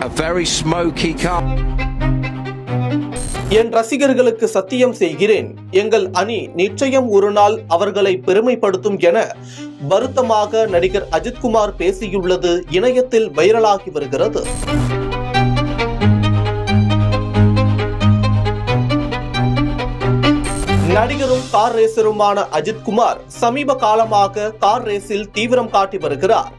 A very smoky car. என் ரசிகர்களுக்கு சத்தியம் செய்கிறேன், எங்கள் அணி நிச்சயம் ஒரு நாள் அவர்களை பெருமைப்படுத்தும் என வருத்தமாக நடிகர் அஜித்குமார் பேசியுள்ளது இணையத்தில் வைரலாகி வருகிறது. நடிகரும் கார் ரேசருமான அஜித்குமார் சமீப காலமாக கார் ரேஸில் தீவிரம் காட்டி வருகிறார்.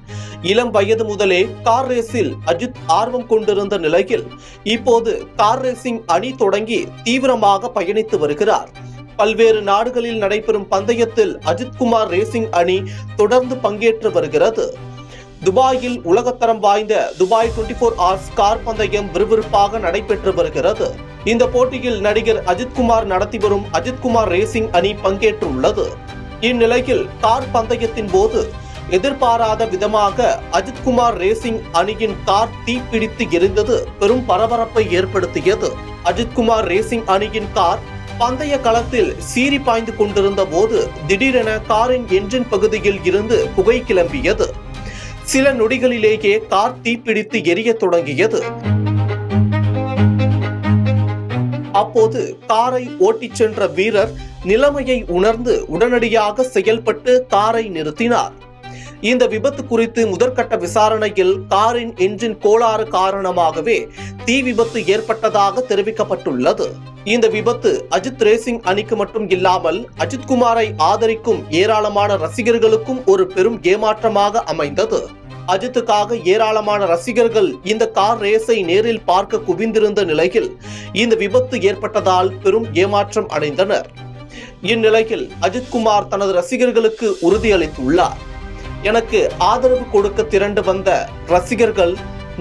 இளம் வயது முதலே கார் ரேஸில் அஜித் ஆர்வம் கொண்டிருந்த நிலையில் இப்போது கார் ரேசிங் அணி தொடங்கி தீவிரமாக பயணித்து வருகிறார். பல்வேறு நாடுகளில் நடைபெறும் பந்தயத்தில் அஜித்குமார் ரேசிங் அணி தொடர்ந்து பங்கேற்று வருகிறது. துபாயில் உலகத்தரம் வாய்ந்த துபாய் 24 ஹவர்ஸ் கார் பந்தயம் விறுவிறுப்பாக நடைபெற்று வருகிறது. இந்த போட்டியில் நடிகர் அஜித்குமார் நடத்தி வரும் அஜித்குமார் ரேசிங் அணி பங்கேற்றுள்ளது. இந்நிலையில் கார் பந்தயத்தின் போது எதிர்பாராத விதமாக அஜித்குமார் ரேசிங் அணியின் கார் தீப்பிடித்து எரிந்தது பெரும் பரபரப்பை ஏற்படுத்தியது. அஜித்குமார் ரேசிங் அணியின் கார் பந்தய களத்தில் சீறி பாய்ந்து கொண்டிருந்த போது திடீரென காரின் என்ஜின் பகுதியில் இருந்து புகை கிளம்பியது. சில நொடிகளிலேயே கார் தீப்பிடித்து எரிய தொடங்கியது. அப்போது காரை ஓட்டிச் சென்ற வீரர் நிலைமையை உணர்ந்து உடனடியாக செயல்பட்டு காரை நிறுத்தினார். இந்த விபத்து குறித்து முதற்கட்ட விசாரணையில் காரின் என்ஜின் கோளாறு காரணமாகவே தீ விபத்து ஏற்பட்டதாக தெரிவிக்கப்பட்டுள்ளது. இந்த விபத்து அஜித் ரேசிங் அணிக்கு மட்டும் இல்லாமல் அஜித்குமாரை ஆதரிக்கும் ஏராளமான ரசிகர்களுக்கும் ஒரு பெரும் ஏமாற்றமாக அமைந்தது. அஜித்துக்காக ஏராளமான ரசிகர்கள் இந்த கார் ரேஸை நேரில் பார்க்க குவிந்திருந்த நிலையில் இந்த விபத்து ஏற்பட்டதால் பெரும் ஏமாற்றம் அடைந்தனர். இந்நிலையில் அஜித்குமார் தனது ரசிகர்களுக்கு உறுதியளித்துள்ளார். எனக்கு ஆதரவு கொடுக்க திரண்டு வந்த ரசிகர்கள்,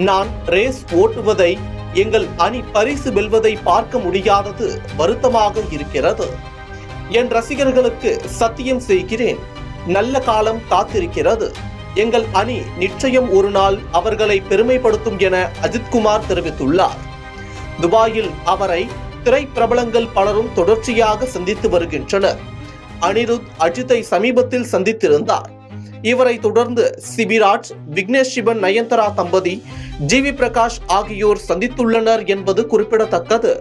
நான் ரேஸ் ஓட்டுவதை, எங்கள் அணி பரிசு வெல்வதை பார்க்க முடியாதது வருத்தமாக இருக்கிறது. என் ரசிகர்களுக்கு சத்தியம் செய்கிறேன், நல்ல காலம் காத்திருக்கிறது. எங்கள் அணி நிச்சயம் ஒரு நாள் அவர்களை பெருமைப்படுத்தும் என அஜித்குமார் தெரிவித்துள்ளார். துபாயில் அவரை திரைப்பிரபலங்கள் பலரும் தொடர்ச்சியாக சந்தித்து வருகின்றனர். அனிருத் அஜித்தை சமீபத்தில் சந்தித்திருந்தார். இவரை தொடர்ந்து சிபிராஜ், விக்னேஷ் சிவன், நயன்தாரா தம்பதி, ஜிவி பிரகாஷ் ஆகியோர் சந்தித்துள்ளனர் என்பது குறிப்பிடத்தக்கது.